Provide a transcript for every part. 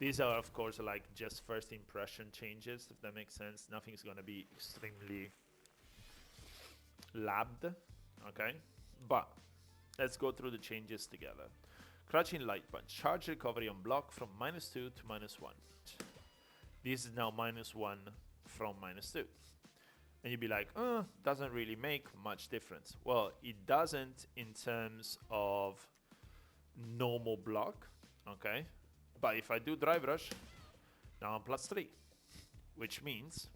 These are, of course, like just first impression changes, if that makes sense. Nothing's going to be extremely labbed, okay? But let's go through the changes together. Crouching light punch. Charge recovery on block from -2 to -1. This is now -1 from -2. And you'd be like, doesn't really make much difference. Well, it doesn't in terms of normal block, okay? But if I do drive rush, now I'm +3, which means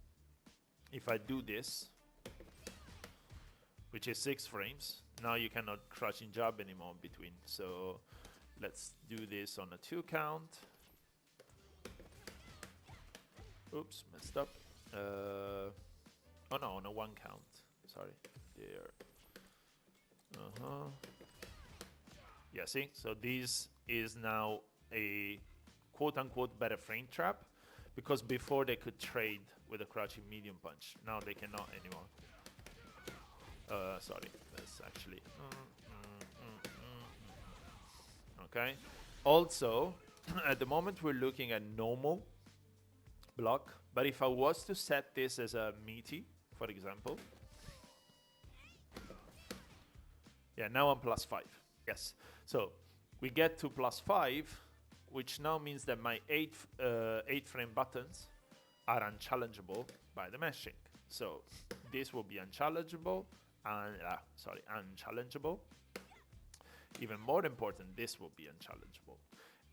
if I do this, which is 6 frames, now you cannot crouching jab anymore in between. So let's do this on a 2 count. Oops, messed up. Oh no, on a 1 count. Sorry. There. Yeah, see? So this is now a quote-unquote better frame trap, because before they could trade with a crouching medium punch. Now they cannot anymore. Sorry, that's actually... Okay. Also, at the moment we're looking at normal block, but if I was to set this as a meaty, for example... Yeah, now I'm +5. Yes. So we get to +5, which now means that my 8 frame buttons are unchallengeable by the meshing. So this will be unchallengeable, and unchallengeable. Even more important, this will be unchallengeable.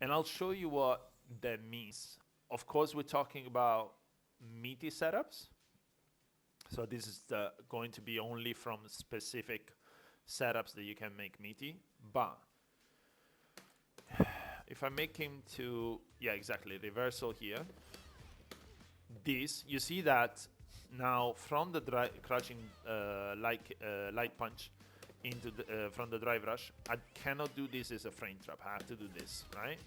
And I'll show you what that means. Of course, we're talking about meaty setups. So this is going to be only from specific setups that you can make meaty. But if I make him to, yeah, exactly, reversal here, this, you see that now from the crouching light punch into the, from the drive rush, I cannot do this as a frame trap. I have to do this, right?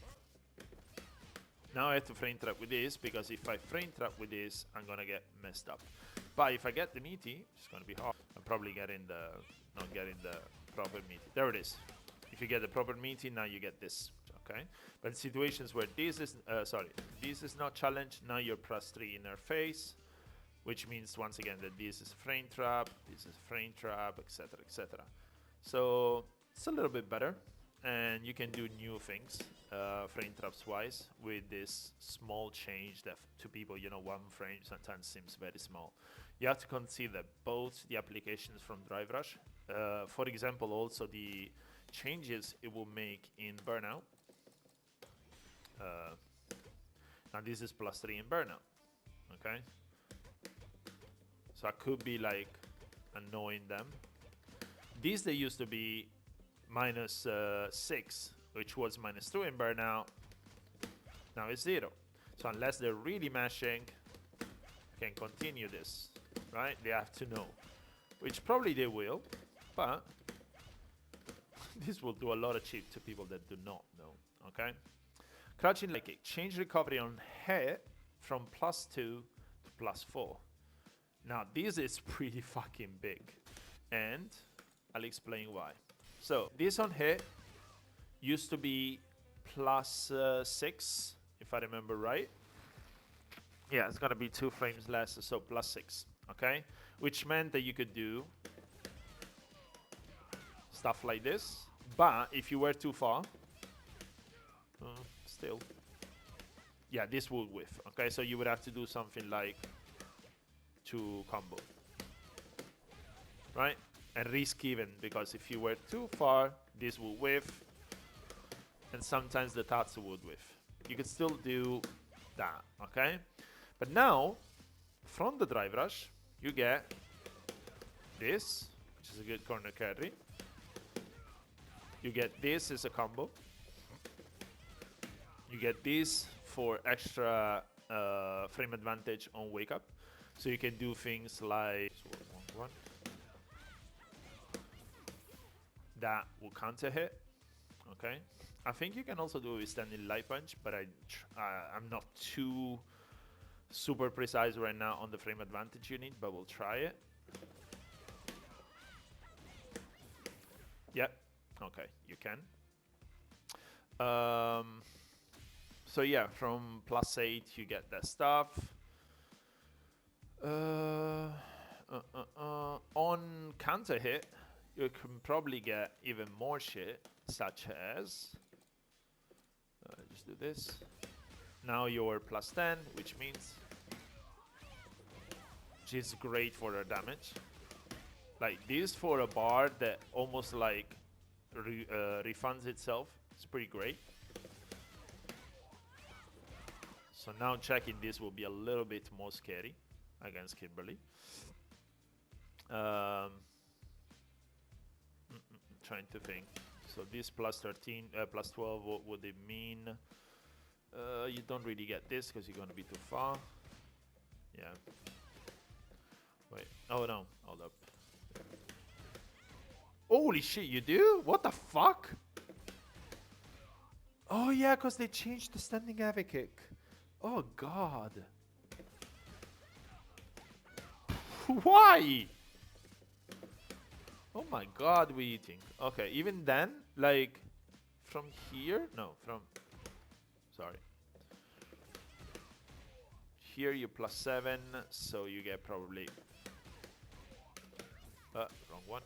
Now I have to frame trap with this, because if I frame trap with this, I'm gonna get messed up. But if I get the meaty, it's gonna be hard. I'm probably not getting the proper meaty. There it is. If you get the proper meaty, now you get this, okay? But in situations where this is, this is not challenged, now you're +3 in her face, which means once again that this is frame trap, this is frame trap, etc., etc. So it's a little bit better, and you can do new things frame traps wise with this small change that to people, you know, 1 frame sometimes seems very small. You have to consider both the applications from drive rush, for example, also the changes it will make in burnout. Now this is +3 in burnout, okay? So I could be like annoying them. These, they used to be -6, which was -2 in burnout. Now it's 0. So unless they're really mashing, I can continue this, right? They have to know, which probably they will, but this will do a lot of cheap to people that do not know, okay? Crouching leg kick. Change recovery on hit from +2 to +4. Now this is pretty fucking big, and I'll explain why. So this on hit used to be +6, if I remember right. Yeah, it's gonna be 2 frames less, so +6, okay? Which meant that you could do stuff like this, but if you were too far, still, yeah, this would whiff, okay? So you would have to do something like 2 combo, right? And risk even, because if you were too far, this will whiff, and sometimes the Tatsu would whiff. You could still do that, okay? But now, from the drive rush, you get this, which is a good corner carry. You get this as a combo. You get this for extra frame advantage on wake up. So you can do things like that will counter hit, okay? I think you can also do a standing light punch, but I'm not too super precise right now on the frame advantage you need, but we'll try it. Yep, okay, you can. So yeah, from +8 you get that stuff. On counter hit, you can probably get even more shit, such as just do this. Now you're +10, which means is great for the damage. Like this for a bar that almost like refunds itself. It's pretty great. So now checking this will be a little bit more scary against Kimberly. Trying to think. So this +13, +12, what would it mean? You don't really get this because you're going to be too far. Yeah. Wait. Oh no. Hold up. Holy shit, you do? What the fuck? Oh yeah, because they changed the standing heavy kick. Oh god. Why? Oh my god, we eating. Okay, even then, like, from here? No, from... Sorry. Here you +7, so you get probably... wrong one.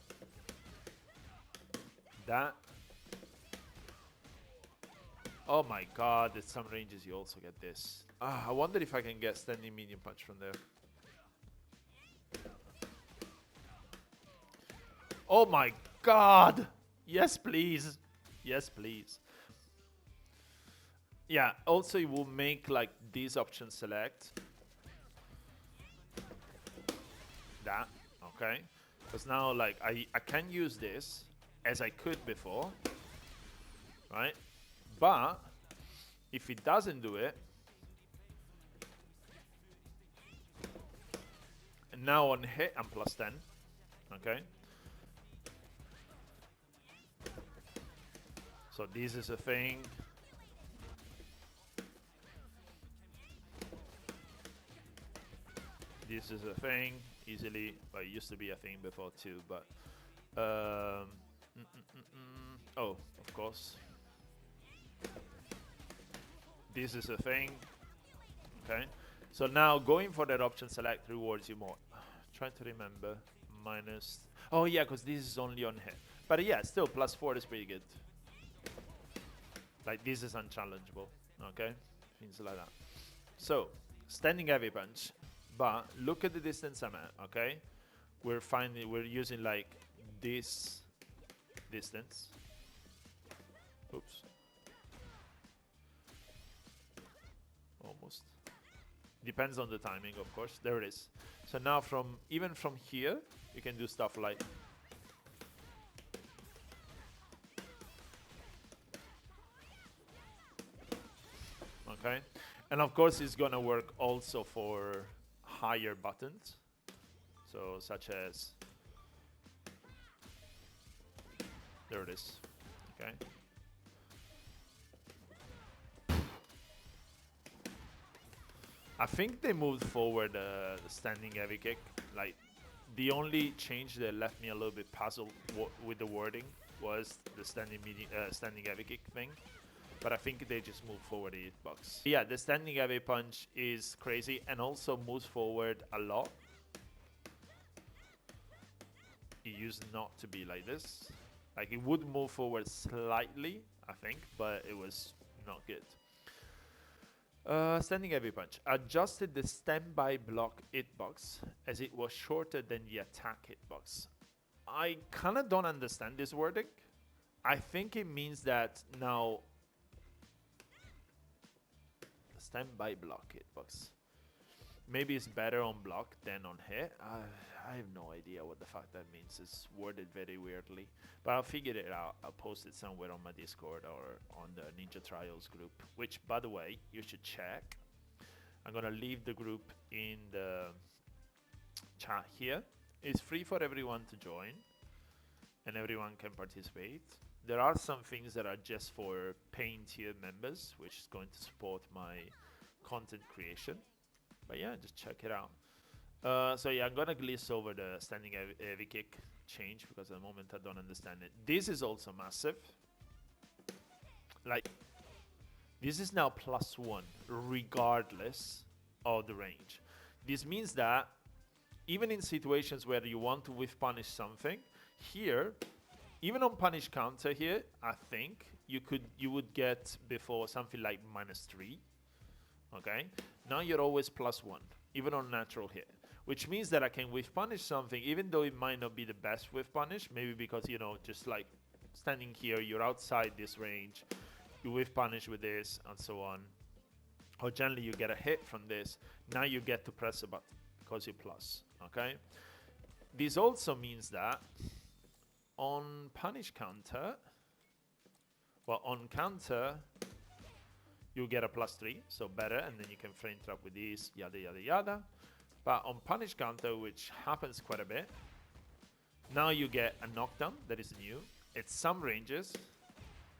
That. Oh my god, at some ranges you also get this. I wonder if I can get standing medium punch from there. Oh my god! Yes, please. Yes, please. Yeah, also it will make like these options select. That, okay? Because now like I can use this as I could before, right? But if it doesn't do it, and now on hit I'm +10, okay? So this is a thing. This is a thing, easily. Well, it used to be a thing before too, but... oh, of course. This is a thing. Okay. So now going for that option select rewards you more. Trying to remember. Minus... Oh yeah, because this is only on hit. But yeah, still +4 is pretty good. Like this is unchallengeable. Okay? Things like that. So, standing heavy punch. But look at the distance I'm at, okay? We're using like this distance. Oops. Almost. Depends on the timing, of course. There it is. So now even from here, you can do stuff like... Okay? And of course it's gonna work also for higher buttons. So such as... There it is. Okay? I think they moved forward the standing heavy kick. Like, the only change that left me a little bit puzzled with the wording was the standing heavy kick thing. But I think they just moved forward the hitbox. Yeah, the standing heavy punch is crazy and also moves forward a lot. It used not to be like this. Like, it would move forward slightly, I think, but it was not good. Standing heavy punch. Adjusted the standby block hitbox as it was shorter than the attack hitbox. I kind of don't understand this wording. I think it means that now standby block hitbox. Maybe it's better on block than on hit. I have no idea what the fuck that means. It's worded very weirdly. But I'll figure it out. I'll post it somewhere on my Discord or on the Ninja Trials group, which, by the way, you should check. I'm going to leave the group in the chat here. It's free for everyone to join, and everyone can participate. There are some things that are just for paying tier members, which is going to support my content creation. But yeah, just check it out. So yeah, I'm gonna glance over the standing heavy kick change because at the moment I don't understand it. This is also massive. Like, This is now +1, regardless of the range. This means that even in situations where you want to whiff punish something, here, even on punish counter here, I think you would get before something like -3. Okay, now you're always +1, even on natural hit, which means that I can whiff punish something, even though it might not be the best whiff punish, maybe because, you know, just like standing here, you're outside this range, you whiff punish with this, and so on. Or generally you get a hit from this, now you get to press a button, because you're plus, okay? This also means that on punish counter, well, on counter, you get a +3, so better, and then you can frame trap with this, yada, yada, yada. But on punish counter, which happens quite a bit, now you get a knockdown that is new. It's some ranges,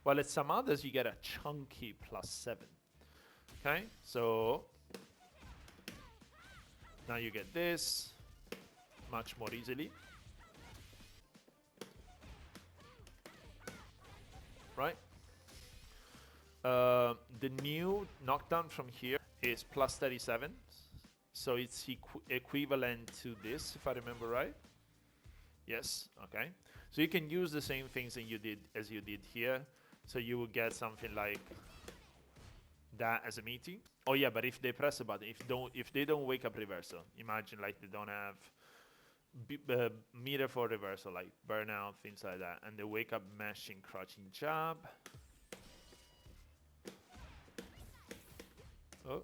while at some others you get a chunky +7. Okay, so now you get this much more easily. Right? The new knockdown from here is +37, so it's equivalent to this, if I remember right. Yes, okay. So you can use the same things that you did here. So you will get something like that as a meeting. Oh yeah, but if they press a button, if they don't wake up reversal, imagine like they don't have meter for reversal, like burnout, things like that, and they wake up mashing, crouching jab. Oh,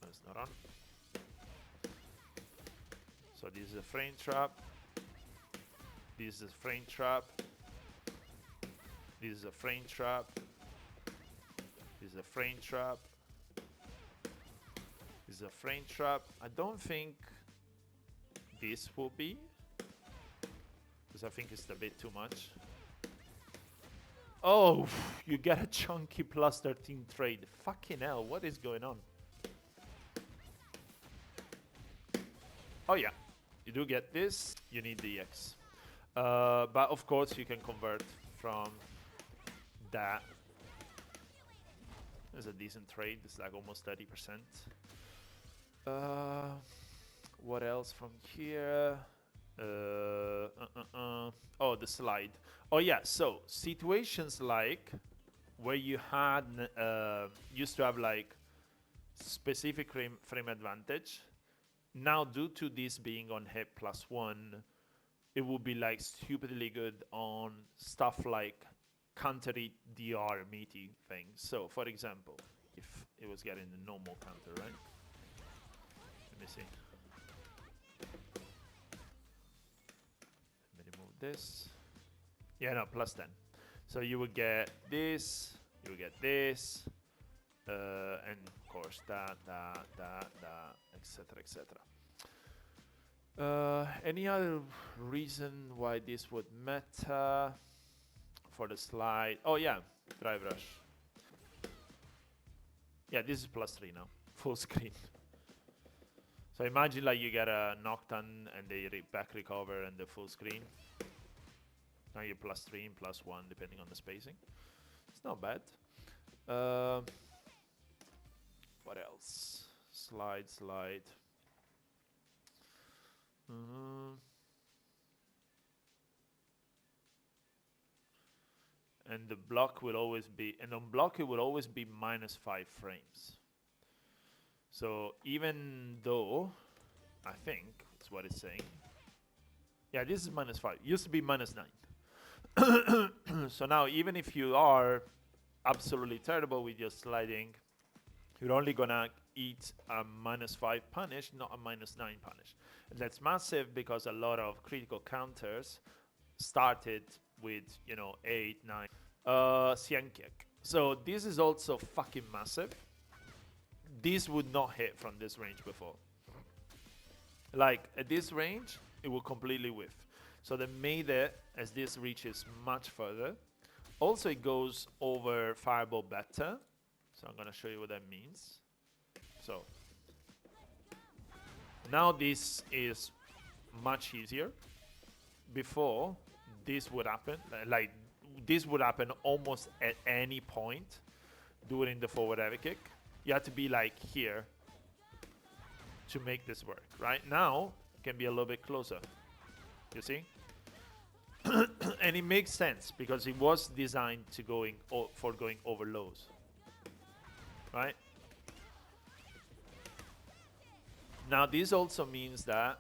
that's not on. So this is a frame trap. This is a frame trap. This is a frame trap. This is a frame trap. This is a frame trap. I don't think this will be, because I think it's a bit too much. Oh, you get a chunky +13 trade. Fucking hell, what is going on? Oh yeah, you do get this. You need the EX. But of course you can convert from that. It's a decent trade. It's like almost 30%. What else from here? Oh, the slide. Oh yeah, so situations like where you had used to have like specific frame advantage. Now, due to this being on hit +1, it would be like stupidly good on stuff like counter DR meaty things. So, for example, if it was getting the normal counter, right? Let me see. Let me remove this. Yeah, no, +10. So you would get this, you would get this, and of course that, etc., etc. Any other reason why this would matter for the slide? Oh yeah, drive rush. Yeah, this is +3 now, full screen. So imagine like you get a knockdown and they back recover and the full screen. Now you're +3 and +1 depending on the spacing. It's not bad. What else? Slide. And the block will always be, and on block it will always be -5 frames. So even though, I think that's what it's saying. Yeah, this is -5. It used to be -9. So now even if you are absolutely terrible with your sliding, you're only gonna eat a -5 punish, not a -9 punish. And that's massive because a lot of critical counters started with, you know, 8, 9. Sienkiek. So this is also fucking massive. This would not hit from this range before. Like at this range, it will completely whiff. So they made it as this reaches much further. Also, it goes over fireball better. So I'm gonna show you what that means. So now this is much easier. Before, this would happen, like this would happen almost at any point. during the forward heavy kick. You have to be like here to make this work. Right now, it can be a little bit closer. You see? And it makes sense because it was designed to for going over lows. Right? Now, this also means that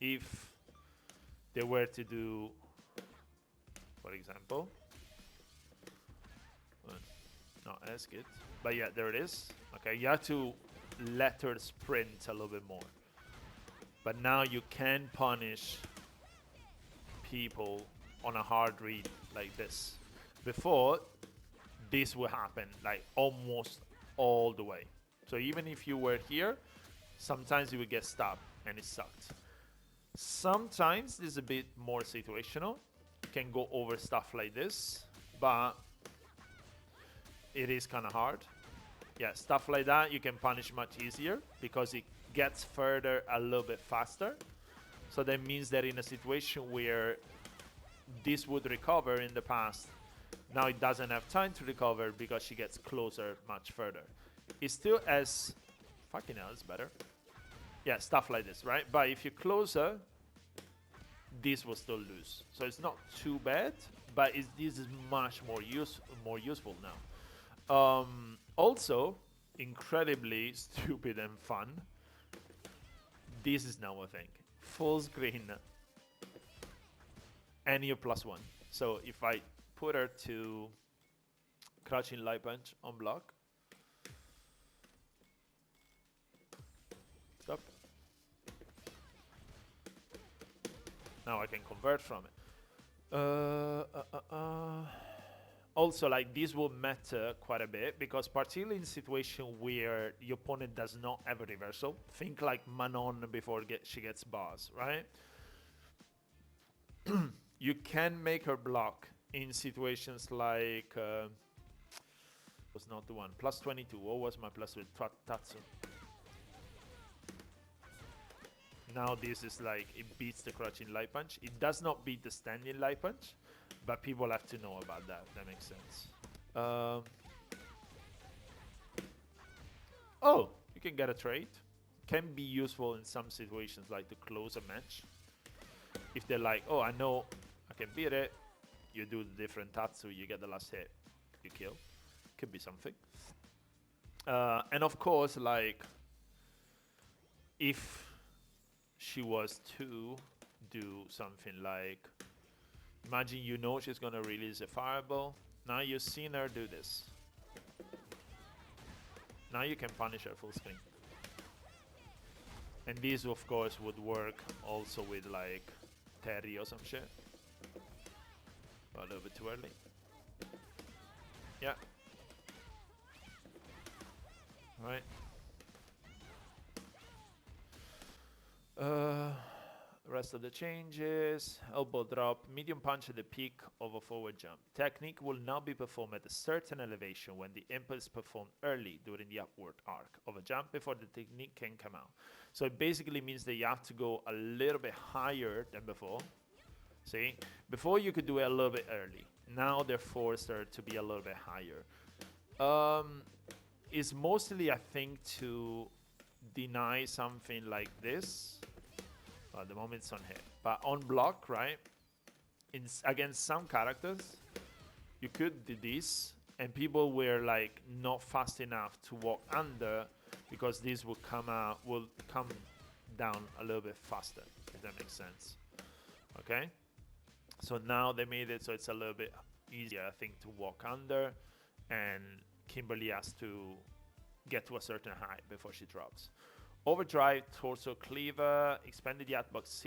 if they were to do, for example, not as good, but yeah, there it is. Okay, you have to let her sprint a little bit more. But now you can punish people on a hard read like this. Before, this would happen like almost all the way. So even if you were here, sometimes you would get stopped and it sucked. Sometimes this is a bit more situational. You can go over stuff like this, but it is kind of hard. Yeah, stuff like that you can punish much easier because it gets further a little bit faster. So that means that in a situation where this would recover in the past, now it doesn't have time to recover because she gets closer much further. It still has, fucking hell, it's better. Yeah, stuff like this, right? But if you're closer, this will still lose. So it's not too bad, but this is much more useful now. Also, incredibly stupid and fun. This is now a thing. Full screen. And you're +1. So if I put her to crouching light punch on block. Stop. Now I can convert from it. Also, like, this will matter quite a bit because particularly in situation where the opponent does not have a reversal, think like Manon before she gets bars, right? You can make her block in situations like was not the one +22. What was my plus with Tatsu? Now this is like, it beats the crouching light punch. It does not beat the standing light punch, but people have to know about that. That makes sense. Oh, you can get a trade. Can be useful in some situations, like to close a match. If they're like, oh, I know I can beat it, you do the different Tatsu, you get the last hit, you kill. Could be something. And of course, like, if she was to do something like, imagine you know she's going to release a fireball. Now you've seen her do this. Now you can punish her full screen. And this, of course, would work also with, like, Terry or some shit. A little bit too early. Yeah. Alright. Rest of the changes. Elbow drop. Medium punch at the peak of a forward jump. Technique will now be performed at a certain elevation when the impulse is performed early during the upward arc of a jump before the technique can come out. So it basically means that you have to go a little bit higher than before. See? Before you could do it a little bit early. Now they're forced her to be a little bit higher. It's mostly, I think, to deny something like this. Well, at the moment it's on hit. But on block, right? Against some characters, you could do this, and people were like not fast enough to walk under because this will come down a little bit faster, if that makes sense. Okay? So now they made it so it's a little bit easier, I think, to walk under, and Kimberly has to get to a certain height before she drops. Overdrive, torso cleaver, expanded the hitbox,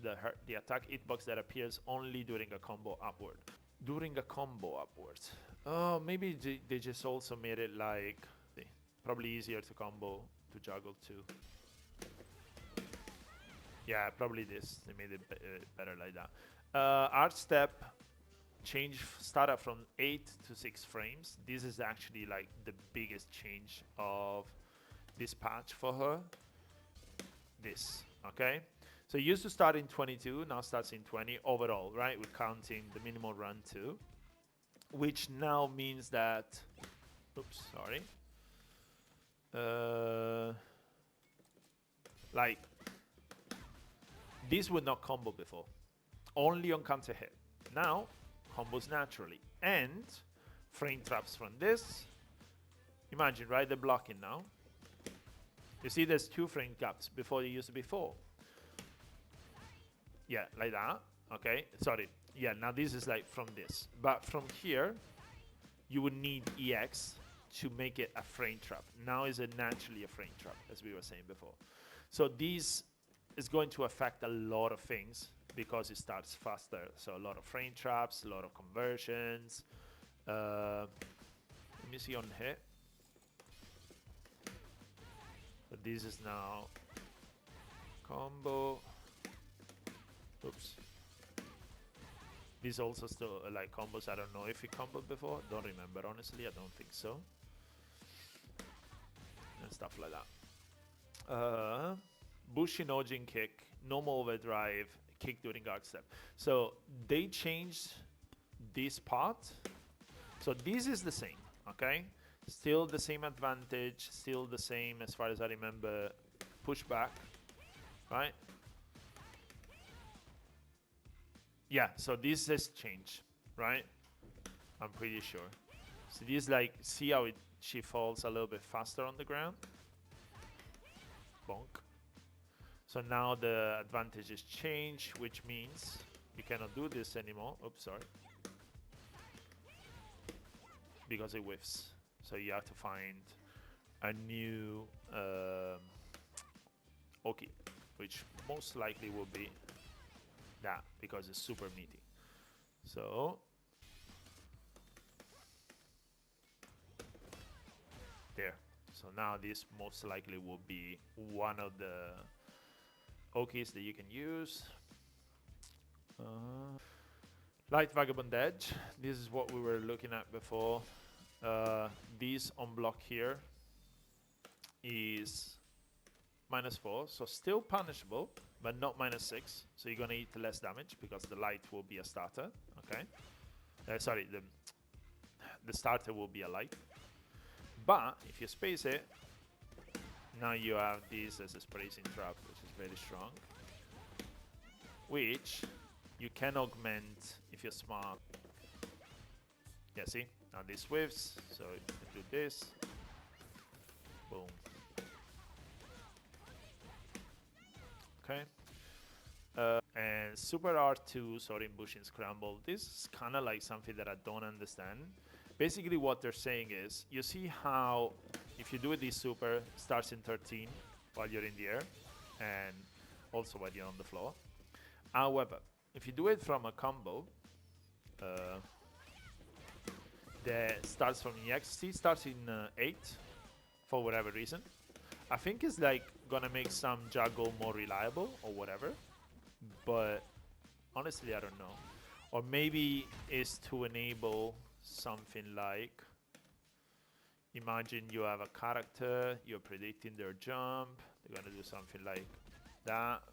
the attack hitbox that appears only during a combo upward. During a combo upwards. Oh, maybe they just also made it like, probably easier to combo, to juggle too. Yeah, probably this. They made it better like that. Art step, change startup from 8 to 6 frames. This is actually like the biggest change of this patch for her. This, okay? So it used to start in 22, now starts in 20 overall, right? We're counting the minimal run too, which now means that Oops, sorry. Like, this would not combo before. Only on counter hit. Now, combos naturally. And frame traps from this. Imagine, right? They're blocking now. You see there's 2 frame gaps before you used to be 4. Yeah, like that. Okay, sorry. Yeah, now this is like from this. But from here, you would need EX to make it a frame trap. Now is it naturally a frame trap, as we were saying before. So this is going to affect a lot of things because it starts faster. So a lot of frame traps, a lot of conversions. Let me see on hit. So this is now combo. Oops. These also still like combos. I don't know if he comboed before. Don't remember, honestly. I don't think so. And stuff like that. Bushi Nojin kick, normal overdrive, kick during arc step. So they changed this part. So this is the same, okay? Still the same advantage, still the same as far as I remember, pushback, right? Yeah, so this has changed, right? I'm pretty sure. So this like, see how she falls a little bit faster on the ground? Bonk. So now the advantage is changed, which means you cannot do this anymore. Oops, sorry. Because it whiffs. So you have to find a new Oki, which most likely will be that because it's super meaty. So there. So now this most likely will be one of the Okis that you can use. Light Vagabond Edge. This is what we were looking at before. This on block here is -4, so still punishable, but not -6. So you're gonna eat less damage because the light will be a starter. Okay. Sorry, the starter will be a light. But if you space it, now you have this as a spacing trap, which is very strong. Which you can augment if you're smart. Yeah, see? Now this whiffs, so you can do this. Boom. Okay. And Super R2, sorry, Bushing Scramble. This is kind of like something that I don't understand. Basically what they're saying is, you see how if you do this super, starts in 13 while you're in the air, and also while you're on the floor. However, if you do it from a combo, that starts from EXT, starts in 8, for whatever reason. I think it's like gonna make some juggle more reliable or whatever, but honestly I don't know. Or maybe it's to enable something like, imagine you have a character, you're predicting their jump, they're gonna do something like that.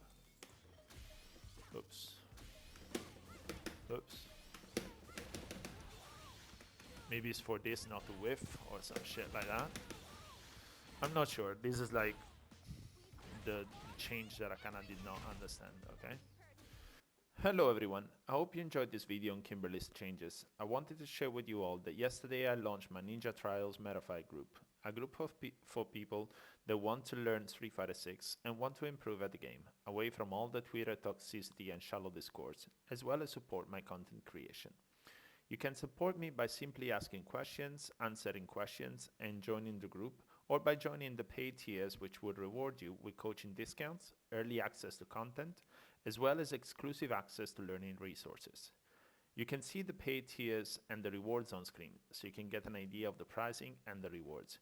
Oops. Oops. Maybe it's for this not to whiff or some shit like that. I'm not sure. This is like the change that I kind of did not understand, okay? Hello everyone, I hope you enjoyed this video on Kimberly's changes. I wanted to share with you all that yesterday I launched my Ninja Trials Metafight group, a group of for people that want to learn Street Fighter 6 and want to improve at the game, away from all the Twitter toxicity and shallow discourse, as well as support my content creation. You can support me by simply asking questions, answering questions, and joining the group, or by joining the paid tiers, which would reward you with coaching discounts, early access to content, as well as exclusive access to learning resources. You can see the paid tiers and the rewards on screen, so you can get an idea of the pricing and the rewards.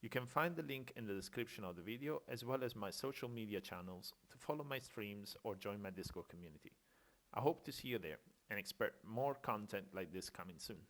You can find the link in the description of the video, as well as my social media channels to follow my streams or join my Discord community. I hope to see you there and expect more content like this coming soon.